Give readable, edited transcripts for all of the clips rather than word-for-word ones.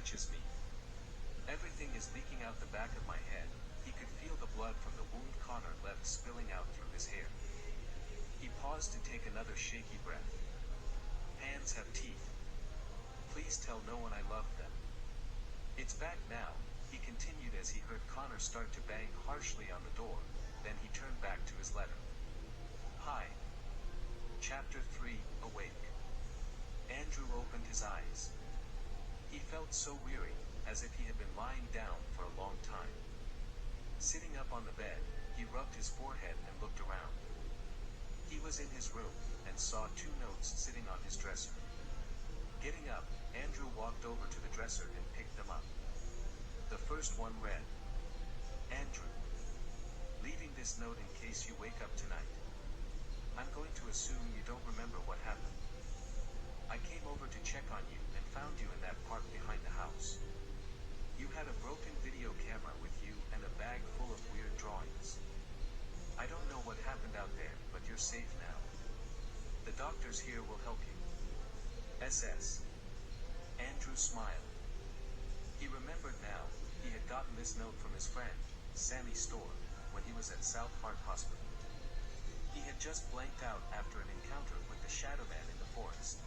touches me. Everything is leaking out the back of my head. He could feel the blood from the wound Connor left spilling out through his hair. He paused to take another shaky breath. Hands have teeth. Please tell no one I loved them. It's back now, he continued as he heard Connor start to bang harshly on the door, then he turned back to his letter. Hi. Chapter 3, Awake. Andrew opened his eyes. He felt so weary, as if he had been lying down for a long time. Sitting up on the bed, he rubbed his forehead and looked around. He was in his room, and saw 2 notes sitting on his dresser. Getting up, Andrew walked over to the dresser and picked them up. The first one read, Andrew. Leaving this note in case you wake up tonight. I'm going to assume you don't remember what happened. I came over to check on you and found you in that park behind the house. You had a broken video camera with you and a bag full of weird drawings. I don't know what happened out there, but you're safe now. The doctors here will help you. SS. Andrew smiled. He remembered now, he had gotten this note from his friend, Sammy Storr, when he was at South Hart Hospital. He had just blanked out after an encounter with the Shadow Man in the forest.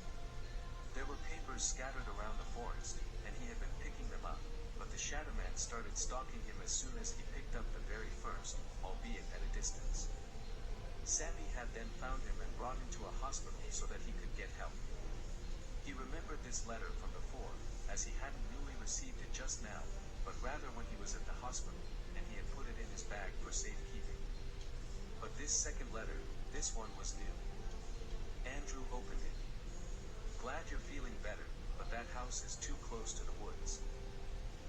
There were papers scattered around the forest, and he had been picking them up, but the Shadow Man started stalking him as soon as he picked up the very first, albeit at a distance. Sammy had then found him and brought him to a hospital so that he could get help. He remembered this letter from before, as he hadn't newly received it just now, but rather when he was at the hospital, and he had put it in his bag for safekeeping. But this second letter, this one was new. Andrew opened it. Glad you're feeling better, but that house is too close to the woods.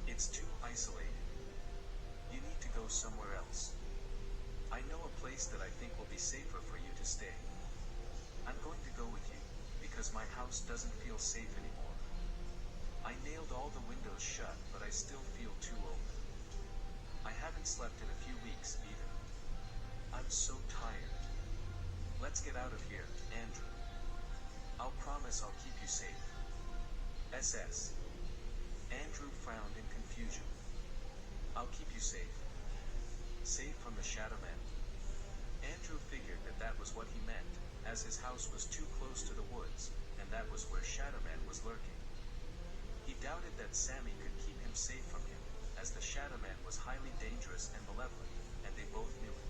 It's too isolated. You need to go somewhere else. I know a place that I think will be safer for you to stay. I'm going to go with you, because my house doesn't feel safe anymore. I nailed all the windows shut, but I still feel too open. I haven't slept in a few weeks, either. I'm so tired. Let's get out of here, Andrew. I'll promise I'll keep you safe. SS. Andrew frowned in confusion. I'll keep you safe. Safe from the Shadow Man. Andrew figured that that was what he meant, as his house was too close to the woods, and that was where Shadow Man was lurking. He doubted that Sammy could keep him safe from him, as the Shadow Man was highly dangerous and malevolent, and they both knew it.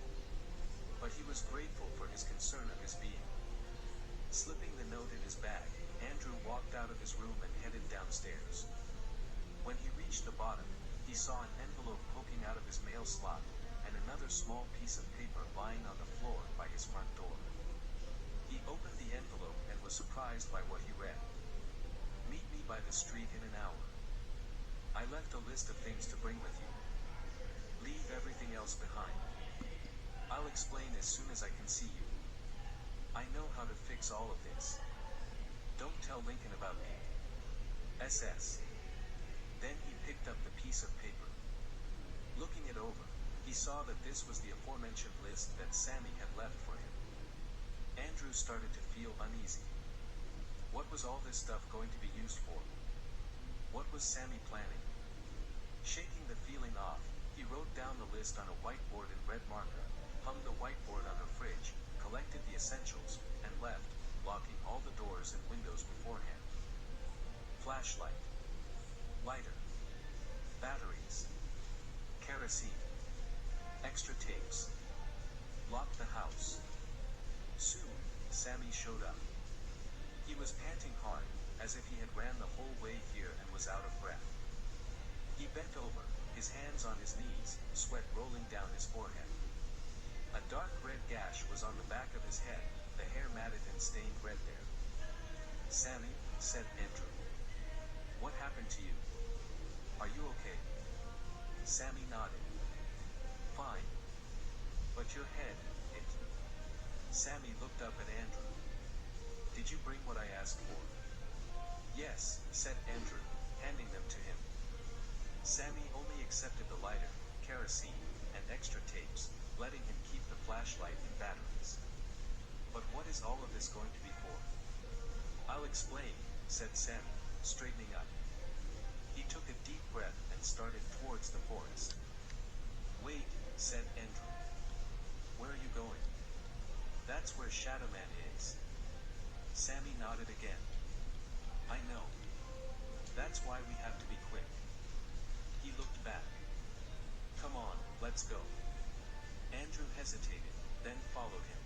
But he was grateful for his concern of his being. Slipping the note in his bag, Andrew walked out of his room and headed downstairs. When he reached the bottom, he saw an envelope poking out of his mail slot, and another small piece of paper lying on the floor by his front door. He opened the envelope and was surprised by what he read. Meet me by the street in an hour. I left a list of things to bring with you. Leave everything else behind. I'll explain as soon as I can see you. I know how to fix all of this. Don't tell Lincoln about me. SS. Then he picked up the piece of paper. Looking it over, he saw that this was the aforementioned list that Sammy had left for him. Andrew started to feel uneasy. What was all this stuff going to be used for? What was Sammy planning? Shaking the feeling off, he wrote down the list on a whiteboard in red marker, hung the whiteboard on the fridge, collected the essentials, and left, locking all the doors and windows beforehand. Flashlight. Lighter. Batteries. Kerosene. Extra tapes. Lock the house. Soon, Sammy showed up. He was panting hard, as if he had ran the whole way here and was out of breath. He bent over, his hands on his knees, sweat rolling down his forehead. A dark red gash was on the back of his head, the hair matted and stained red there. Sammy, said Andrew. What happened to you? Are you okay? Sammy nodded. Fine. But your head, it... Sammy looked up at Andrew. Did you bring what I asked for? Yes, said Andrew, handing them to him. Sammy only accepted the lighter, kerosene, and extra tapes, letting him keep the flashlight and batteries. But what is all of this going to be for? I'll explain, said Sammy, straightening up. He took a deep breath and started towards the forest. Wait, said Andrew. Where are you going? That's where Shadow Man is. Sammy nodded again. I know. That's why we have to be quick. He looked back. Come on, let's go. Andrew hesitated, then followed him.